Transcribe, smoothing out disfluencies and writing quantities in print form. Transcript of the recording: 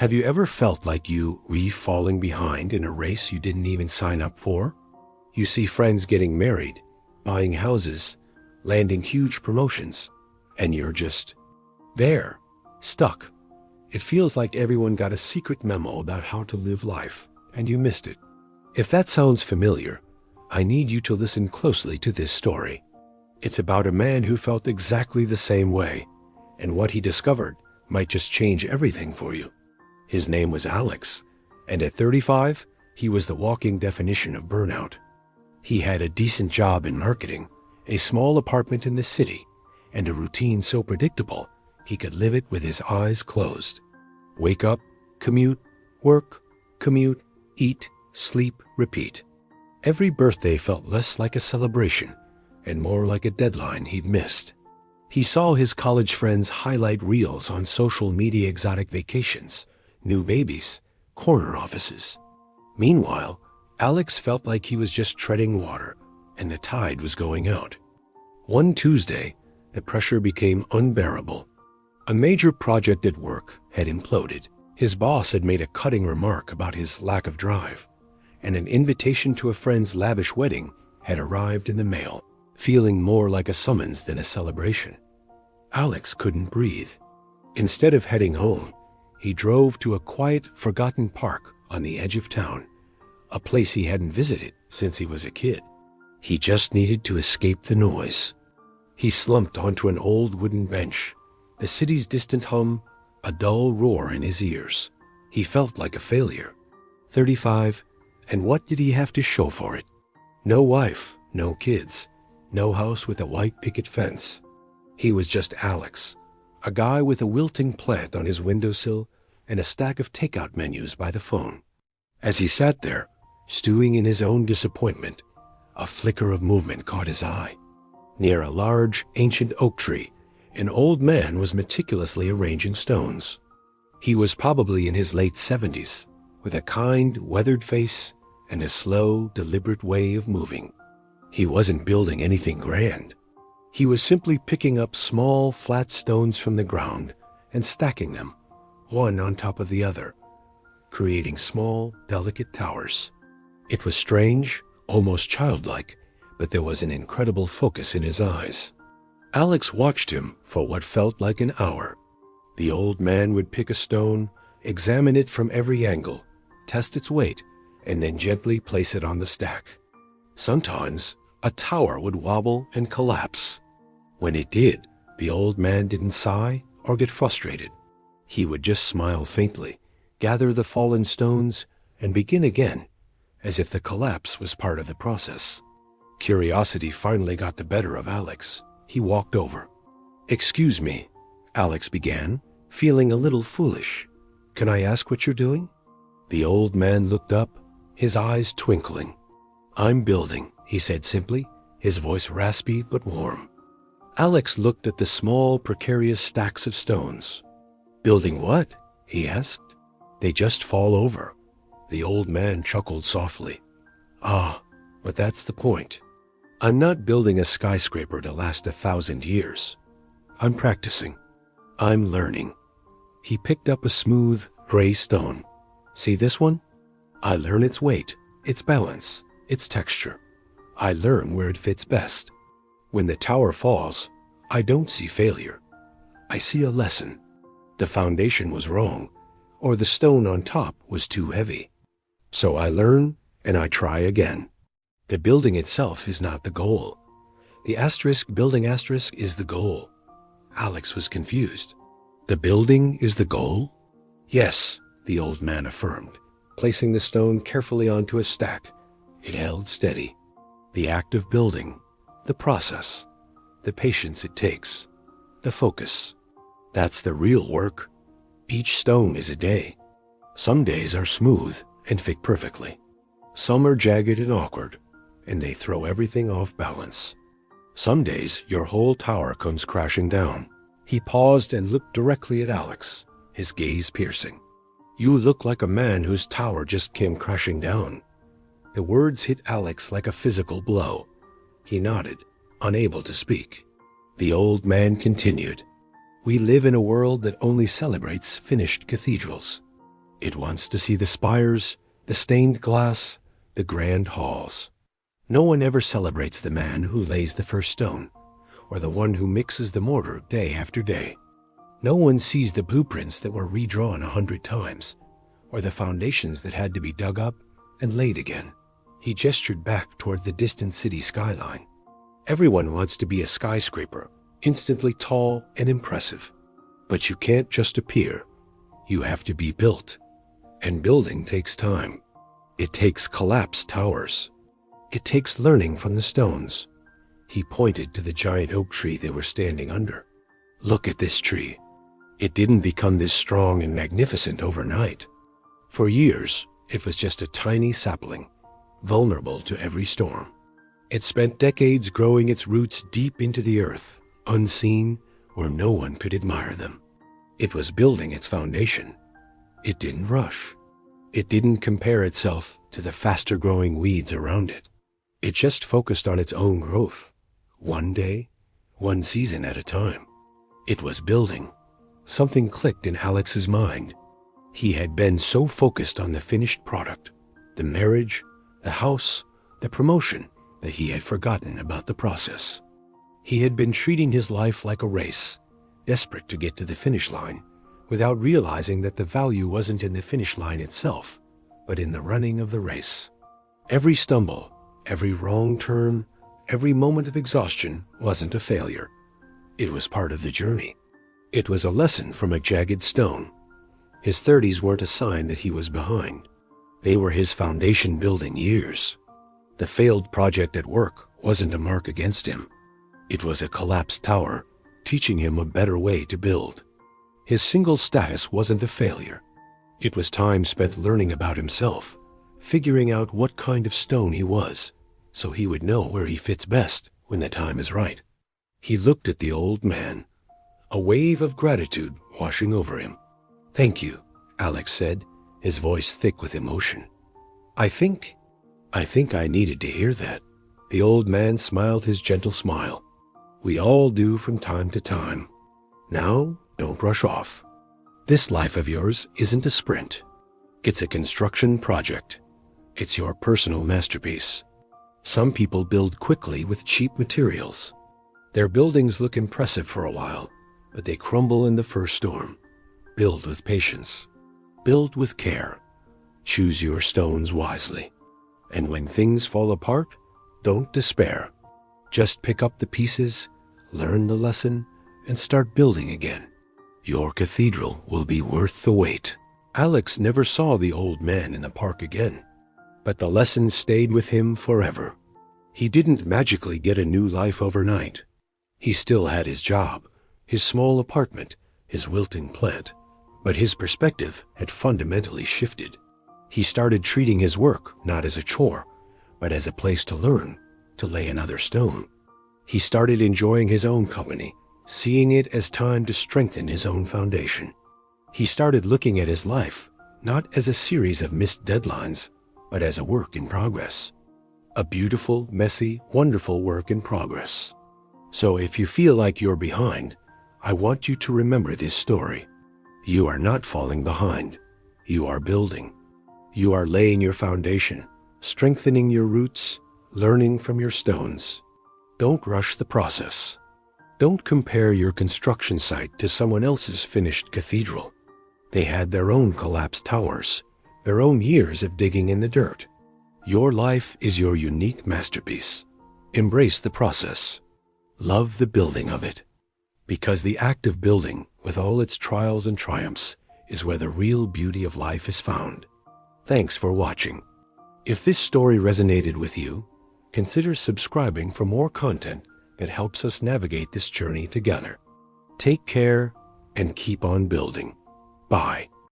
Have you ever felt like you were falling behind in a race you didn't even sign up for? You see friends getting married, buying houses, landing huge promotions, and you're just there, stuck. It feels like everyone got a secret memo about how to live life, and you missed it. If that sounds familiar, I need you to listen closely to this story. It's about a man who felt exactly the same way, and what he discovered might just change everything for you. His name was Alex, and at 35, he was the walking definition of burnout. He had a decent job in marketing, a small apartment in the city, and a routine so predictable he could live it with his eyes closed. Wake up, commute, work, commute, eat, sleep, repeat. Every birthday felt less like a celebration and more like a deadline he'd missed. He saw his college friends highlight reels on social media, exotic vacations, new babies, corner offices. Meanwhile, Alex felt like he was just treading water and the tide was going out. One Tuesday, the pressure became unbearable. A major project at work had imploded. His boss had made a cutting remark about his lack of drive, and an invitation to a friend's lavish wedding had arrived in the mail, feeling more like a summons than a celebration. Alex couldn't breathe. Instead of heading home, he drove to a quiet, forgotten park on the edge of town, a place he hadn't visited since he was a kid. He just needed to escape the noise. He slumped onto an old wooden bench, the city's distant hum, a dull roar in his ears. He felt like a failure. 35, and what did he have to show for it? No wife, no kids, no house with a white picket fence. He was just Alex, a guy with a wilting plant on his windowsill and a stack of takeout menus by the phone. As he sat there, stewing in his own disappointment, a flicker of movement caught his eye. Near a large, ancient oak tree, an old man was meticulously arranging stones. He was probably in his late 70s, with a kind, weathered face and a slow, deliberate way of moving. He wasn't building anything grand. He was simply picking up small, flat stones from the ground and stacking them, one on top of the other, creating small, delicate towers. It was strange, almost childlike, but there was an incredible focus in his eyes. Alex watched him for what felt like an hour. The old man would pick a stone, examine it from every angle, test its weight, and then gently place it on the stack. Sometimes a tower would wobble and collapse. When it did, the old man didn't sigh or get frustrated. He would just smile faintly, gather the fallen stones, and begin again, as if the collapse was part of the process. Curiosity finally got the better of Alex. He walked over. "Excuse me," Alex began, feeling a little foolish. "Can I ask what you're doing?" The old man looked up, his eyes twinkling. "I'm building," he said simply, his voice raspy but warm. Alex looked at the small, precarious stacks of stones. "Building what?" he asked. "They just fall over." The old man chuckled softly. "Ah, but that's the point. I'm not building a skyscraper to last 1,000 years. I'm practicing. I'm learning." He picked up a smooth, gray stone. "See this one? I learn its weight, its balance, its texture. I learn where it fits best. When the tower falls, I don't see failure. I see a lesson. The foundation was wrong, or the stone on top was too heavy. So I learn and I try again. The building itself is not the goal. The building asterisk is the goal." Alex was confused. "The building is the goal?" "Yes," the old man affirmed, placing the stone carefully onto a stack. It held steady. "The act of building, the process, the patience it takes, the focus. That's the real work. Each stone is a day. Some days are smooth and fit perfectly. Some are jagged and awkward, and they throw everything off balance. Some days your whole tower comes crashing down." He paused and looked directly at Alex, his gaze piercing. "You look like a man whose tower just came crashing down." The words hit Alex like a physical blow. He nodded, unable to speak. The old man continued. "We live in a world that only celebrates finished cathedrals. It wants to see the spires, the stained glass, the grand halls. No one ever celebrates the man who lays the first stone, or the one who mixes the mortar day after day. No one sees the blueprints that were redrawn 100 times, or the foundations that had to be dug up and laid again. He gestured back toward the distant city skyline. Everyone wants to be a skyscraper, instantly tall and impressive. But you can't just appear. You have to be built. And building takes time. It takes collapsed towers. It takes learning from the stones. He pointed to the giant oak tree they were standing under. Look at this tree. It didn't become this strong and magnificent overnight. For years, it was just a tiny sapling, vulnerable to every storm. It spent decades growing its roots deep into the earth, unseen, where no one could admire them. It was building its foundation. It didn't rush. It didn't compare itself to the faster-growing weeds around it. It just focused on its own growth, one day, one season at a time. It was building. Something clicked in Alex's mind. He had been so focused on the finished product, the marriage, the house, the promotion, that he had forgotten about the process. He had been treating his life like a race, desperate to get to the finish line, without realizing that the value wasn't in the finish line itself, but in the running of the race. Every stumble, every wrong turn, every moment of exhaustion wasn't a failure. It was part of the journey. It was a lesson from a jagged stone. His 30s weren't a sign that he was behind. They were his foundation-building years. The failed project at work wasn't a mark against him. It was a collapsed tower, teaching him a better way to build. His single status wasn't a failure. It was time spent learning about himself, figuring out what kind of stone he was, so he would know where he fits best when the time is right. He looked at the old man, a wave of gratitude washing over him. "Thank you," Alex said, his voice thick with emotion. I think I needed to hear that." The old man smiled his gentle smile. "We all do from time to time. Now, don't rush off. This life of yours isn't a sprint. It's a construction project. It's your personal masterpiece. Some people build quickly with cheap materials. Their buildings look impressive for a while, but they crumble in the first storm. Build with patience. Build with care. Choose your stones wisely. And when things fall apart, don't despair. Just pick up the pieces, learn the lesson, and start building again. Your cathedral will be worth the wait." Alex never saw the old man in the park again, but the lesson stayed with him forever. He didn't magically get a new life overnight. He still had his job, his small apartment, his wilting plant, but his perspective had fundamentally shifted. He started treating his work not as a chore, but as a place to learn, to lay another stone. He started enjoying his own company, seeing it as time to strengthen his own foundation. He started looking at his life not as a series of missed deadlines, but as a work in progress. A beautiful, messy, wonderful work in progress. So if you feel like you're behind, I want you to remember this story. You are not falling behind. You are building. You are laying your foundation, strengthening your roots, learning from your stones. Don't rush the process. Don't compare your construction site to someone else's finished cathedral. They had their own collapsed towers, their own years of digging in the dirt. Your life is your unique masterpiece. Embrace the process. Love the building of it. Because the act of building, with all its trials and triumphs, is where the real beauty of life is found. Thanks for watching. If this story resonated with you, consider subscribing for more content that helps us navigate this journey together. Take care and keep on building. Bye.